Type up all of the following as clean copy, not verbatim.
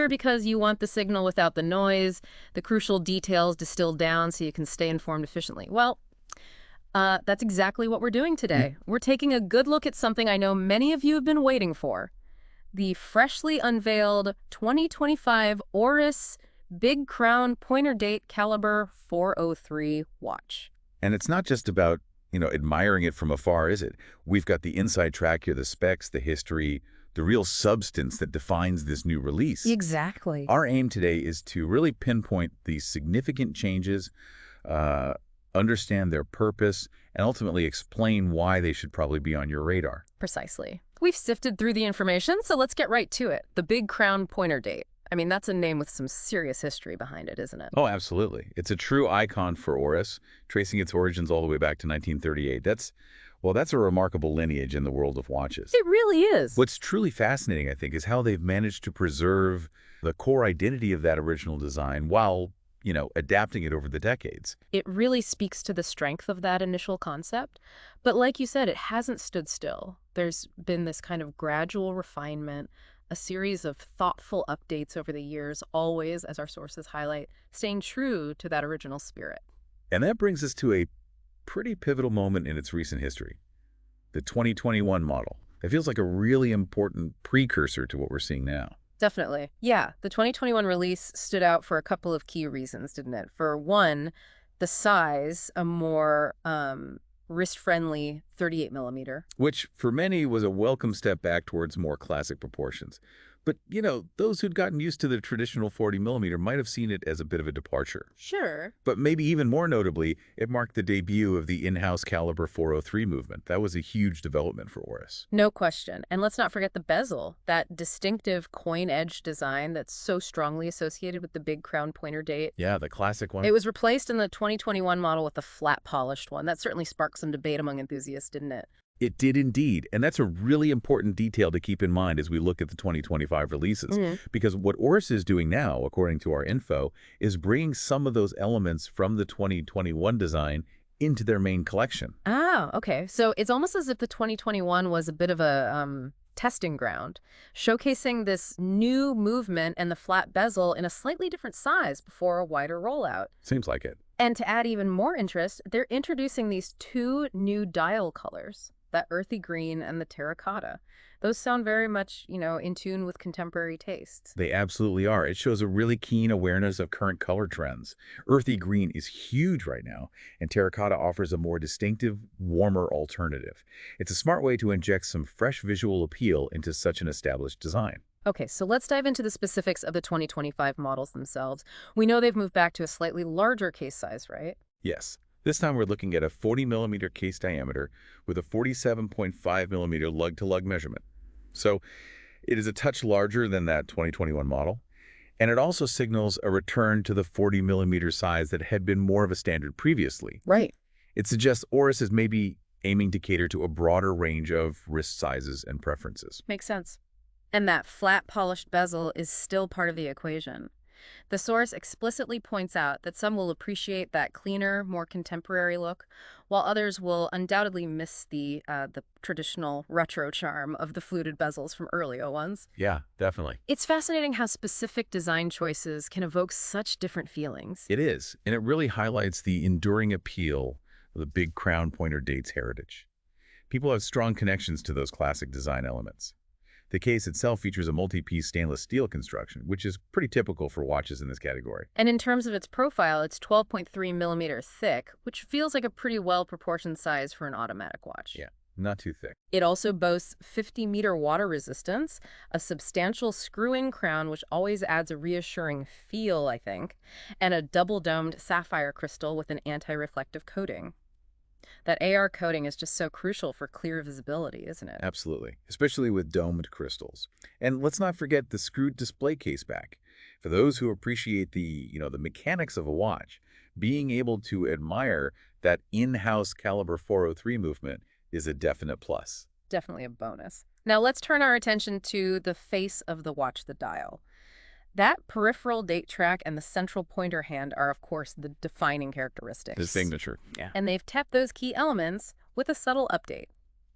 because you want the signal without the noise, the crucial details distilled down so you can stay informed efficiently. Well, that's exactly what we're doing today. We're taking a good look at something I know many of you have been waiting for. The freshly unveiled 2025 Oris Big Crown Pointer Date Calibre 403 watch. And it's not just about, admiring it from afar, is it? We've got the inside track here, the specs, the history, the real substance that defines this new release. Exactly. Our aim today is to really pinpoint the significant changes, understand their purpose, and ultimately explain why they should probably be on your radar. Precisely. We've sifted through the information, so let's get right to it. The Big Crown Pointer Date. I mean, that's a name with some serious history behind it, isn't it? Oh, absolutely. It's a true icon for Oris, tracing its origins all the way back to 1938. That's a remarkable lineage in the world of watches. It really is. What's truly fascinating, I think, is how they've managed to preserve the core identity of that original design while, adapting it over the decades. It really speaks to the strength of that initial concept. But like you said, it hasn't stood still. There's been this kind of gradual refinement, a series of thoughtful updates over the years, always, as our sources highlight, staying true to that original spirit. And that brings us to a pretty pivotal moment in its recent history, the 2021 model. It feels like a really important precursor to what we're seeing now. Definitely. Yeah, the 2021 release stood out for a couple of key reasons, didn't it? For one, the size, a more wrist-friendly 38 millimeter. Which, for many, was a welcome step back towards more classic proportions. But, those who'd gotten used to the traditional 40 millimeter might have seen it as a bit of a departure. Sure. But maybe even more notably, it marked the debut of the in-house Calibre 403 movement. That was a huge development for Oris. No question. And let's not forget the bezel, that distinctive coin-edge design that's so strongly associated with the Big Crown Pointer Date. Yeah, the classic one. It was replaced in the 2021 model with a flat-polished one. That certainly sparked some debate among enthusiasts, didn't it? It did indeed, and that's a really important detail to keep in mind as we look at the 2025 releases, because what Oris is doing now, according to our info, is bringing some of those elements from the 2021 design into their main collection. Oh, okay. So it's almost as if the 2021 was a bit of a testing ground, showcasing this new movement and the flat bezel in a slightly different size before a wider rollout. Seems like it. And to add even more interest, they're introducing these two new dial colors, that earthy green and the terracotta. Those sound very much, in tune with contemporary tastes. They absolutely are. It shows a really keen awareness of current color trends. Earthy green is huge right now, and terracotta offers a more distinctive, warmer alternative. It's a smart way to inject some fresh visual appeal into such an established design. Okay, so let's dive into the specifics of the 2025 models themselves. We know they've moved back to a slightly larger case size, right? Yes. This time we're looking at a 40 millimeter case diameter with a 47.5 millimeter lug-to-lug measurement. So it is a touch larger than that 2021 model, and it also signals a return to the 40 millimeter size that had been more of a standard previously. Right. It suggests Oris is maybe aiming to cater to a broader range of wrist sizes and preferences. Makes sense. And that flat polished bezel is still part of the equation. The source explicitly points out that some will appreciate that cleaner, more contemporary look, while others will undoubtedly miss the traditional retro charm of the fluted bezels from earlier ones. Yeah, definitely. It's fascinating how specific design choices can evoke such different feelings. It is, and it really highlights the enduring appeal of the Big Crown Pointer Date's heritage. People have strong connections to those classic design elements. The case itself features a multi-piece stainless steel construction, which is pretty typical for watches in this category. And in terms of its profile, it's 12.3 millimeter thick, which feels like a pretty well-proportioned size for an automatic watch. Yeah, not too thick. It also boasts 50-meter water resistance, a substantial screw-in crown, which always adds a reassuring feel, I think, and a double-domed sapphire crystal with an anti-reflective coating. That AR coating is just so crucial for clear visibility, isn't it? Absolutely, especially with domed crystals. And let's not forget the screwed display case back. For those who appreciate the mechanics of a watch, being able to admire that in-house Calibre 403 movement is a definite plus. Definitely a bonus. Now let's turn our attention to the face of the watch, the dial. That peripheral date track and the central pointer hand are, of course, the defining characteristics. The signature, yeah. And they've kept those key elements with a subtle update.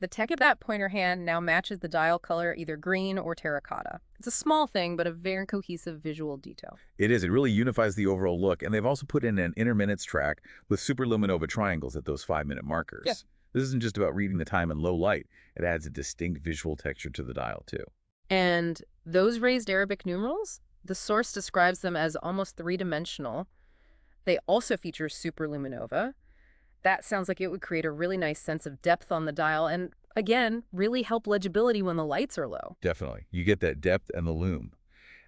The tech of that pointer hand now matches the dial color, either green or terracotta. It's a small thing, but a very cohesive visual detail. It is. It really unifies the overall look, and they've also put in an interminutes track with superluminova triangles at those 5-minute markers. Yeah. This isn't just about reading the time in low light. It adds a distinct visual texture to the dial, too. And those raised Arabic numerals, the source describes them as almost three-dimensional. They also feature superluminova. That sounds like it would create a really nice sense of depth on the dial and, again, really help legibility when the lights are low. Definitely. You get that depth and the lume.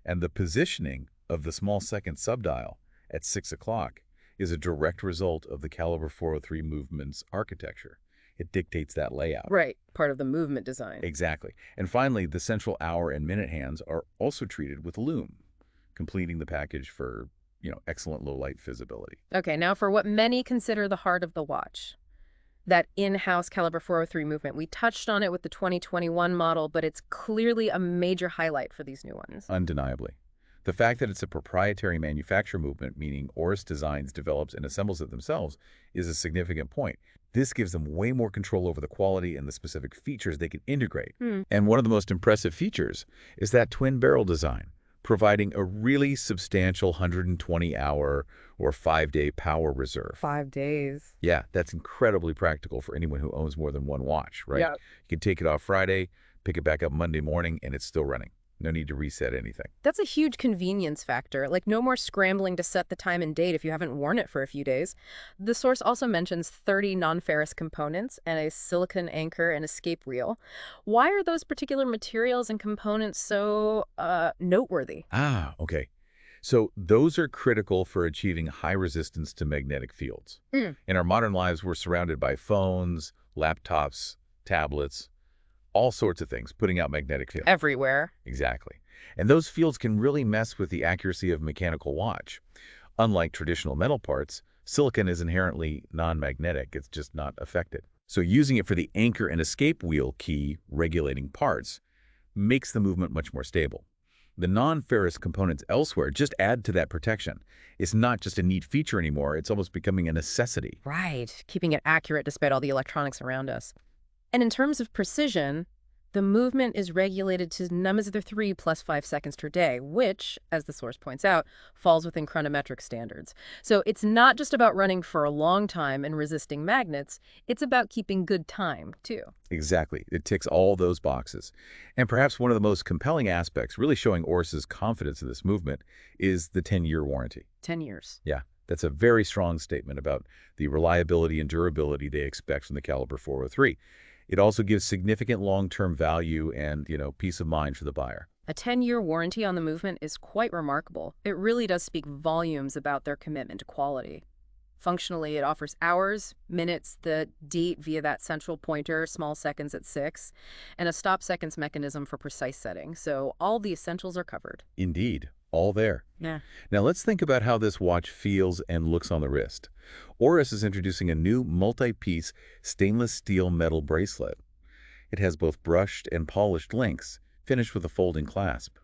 And the positioning of the small second subdial at 6 o'clock is a direct result of the Calibre 403 movement's architecture. It dictates that layout. Right, part of the movement design. Exactly. And finally, the central hour and minute hands are also treated with lume, completing the package for, excellent low-light visibility. Okay, now for what many consider the heart of the watch. That in-house Calibre 403 movement. We touched on it with the 2021 model, but it's clearly a major highlight for these new ones. Undeniably. The fact that it's a proprietary manufacture movement, meaning Oris designs, develops, and assembles it themselves, is a significant point. This gives them way more control over the quality and the specific features they can integrate. And one of the most impressive features is that twin barrel design, providing a really substantial 120-hour or 5-day power reserve. 5 days. Yeah, that's incredibly practical for anyone who owns more than one watch, right? Yeah. You can take it off Friday, pick it back up Monday morning, and it's still running. No need to reset anything. That's a huge convenience factor. Like, no more scrambling to set the time and date if you haven't worn it for a few days. The source also mentions 30 non-ferrous components and a silicon anchor and escape reel. Why are those particular materials and components so noteworthy? Okay. So those are critical for achieving high resistance to magnetic fields. In our modern lives, we're surrounded by phones, laptops, tablets, all sorts of things putting out magnetic fields. Everywhere. Exactly. And those fields can really mess with the accuracy of a mechanical watch. Unlike traditional metal parts, silicon is inherently non-magnetic. It's just not affected. So using it for the anchor and escape wheel key regulating parts makes the movement much more stable. The non-ferrous components elsewhere just add to that protection. It's not just a neat feature anymore. It's almost becoming a necessity. Right. Keeping it accurate despite all the electronics around us. And in terms of precision, the movement is regulated to number 3 plus 5 seconds per day, which, as the source points out, falls within chronometric standards. So it's not just about running for a long time and resisting magnets, it's about keeping good time, too. Exactly. It ticks all those boxes. And perhaps one of the most compelling aspects, really showing Oris's confidence in this movement, is the 10-year warranty. 10 years. Yeah, that's a very strong statement about the reliability and durability they expect from the Calibre 403. It also gives significant long-term value and, peace of mind for the buyer. A 10-year warranty on the movement is quite remarkable. It really does speak volumes about their commitment to quality. Functionally, it offers hours, minutes, the date via that central pointer, small seconds at 6, and a stop seconds mechanism for precise setting. So all the essentials are covered. Indeed. All there. Yeah. Now let's think about how this watch feels and looks on the wrist. Oris is introducing a new multi-piece stainless steel metal bracelet. It has both brushed and polished links, finished with a folding clasp.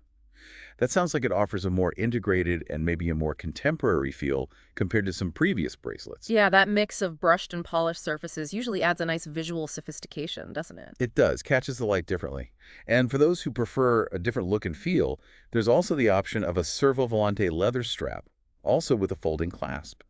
That sounds like it offers a more integrated and maybe a more contemporary feel compared to some previous bracelets. Yeah, that mix of brushed and polished surfaces usually adds a nice visual sophistication, doesn't it? It does, catches the light differently. And for those who prefer a different look and feel, there's also the option of a Servo Volante leather strap, also with a folding clasp.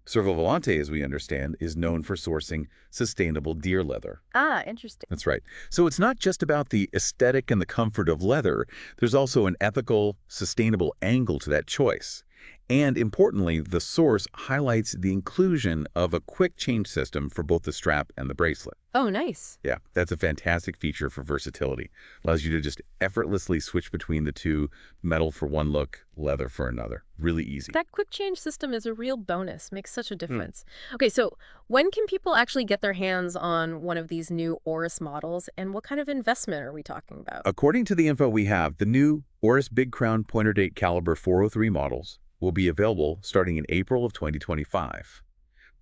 Servo Volante, as we understand, is known for sourcing sustainable deer leather. Ah, interesting. That's right. So it's not just about the aesthetic and the comfort of leather. There's also an ethical, sustainable angle to that choice. And importantly, the source highlights the inclusion of a quick change system for both the strap and the bracelet. Oh, nice. Yeah, that's a fantastic feature for versatility. Allows you to just effortlessly switch between the two, metal for one look, leather for another. Really easy. That quick change system is a real bonus. Makes such a difference. Okay, so when can people actually get their hands on one of these new Oris models, and what kind of investment are we talking about? According to the info we have, the new Oris Big Crown Pointer Date Calibre 403 models will be available starting in April of 2025.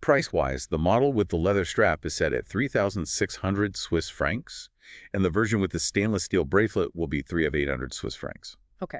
Price-wise, the model with the leather strap is set at 3,600 Swiss francs, and the version with the stainless steel bracelet will be 3,800 Swiss francs. Okay.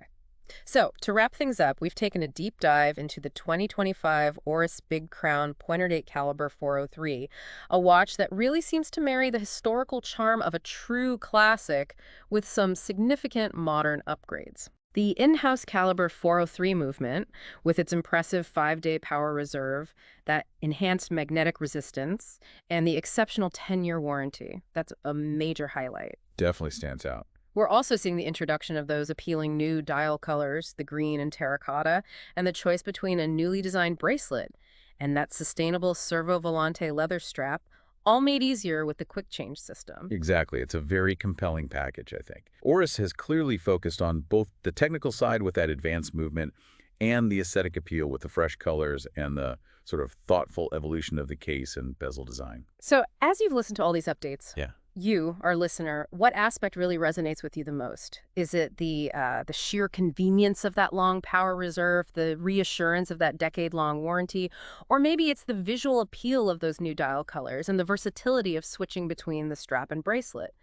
So, to wrap things up, we've taken a deep dive into the 2025 Oris Big Crown Pointer Date Caliber 403, a watch that really seems to marry the historical charm of a true classic with some significant modern upgrades. The in-house Caliber 403 movement, with its impressive 5-day power reserve, that enhanced magnetic resistance, and the exceptional 10-year warranty, that's a major highlight. Definitely stands out. We're also seeing the introduction of those appealing new dial colors, the green and terracotta, and the choice between a newly designed bracelet and that sustainable Servo Volante leather strap, all made easier with the quick change system. Exactly. It's a very compelling package, I think. Oris has clearly focused on both the technical side with that advanced movement and the aesthetic appeal with the fresh colors and the sort of thoughtful evolution of the case and bezel design. So, as you've listened to all these updates, Yeah. you, our listener, what aspect really resonates with you the most? Is it the sheer convenience of that long power reserve, the reassurance of that decade-long warranty, or maybe it's the visual appeal of those new dial colors and the versatility of switching between the strap and bracelet?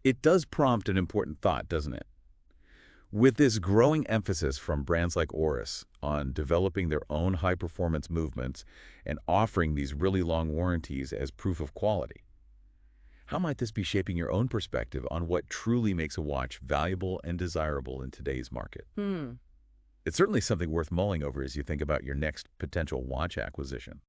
It does prompt an important thought, doesn't it? With this growing emphasis from brands like Oris on developing their own high-performance movements and offering these really long warranties as proof of quality, how might this be shaping your own perspective on what truly makes a watch valuable and desirable in today's market? Hmm. It's certainly something worth mulling over as you think about your next potential watch acquisition.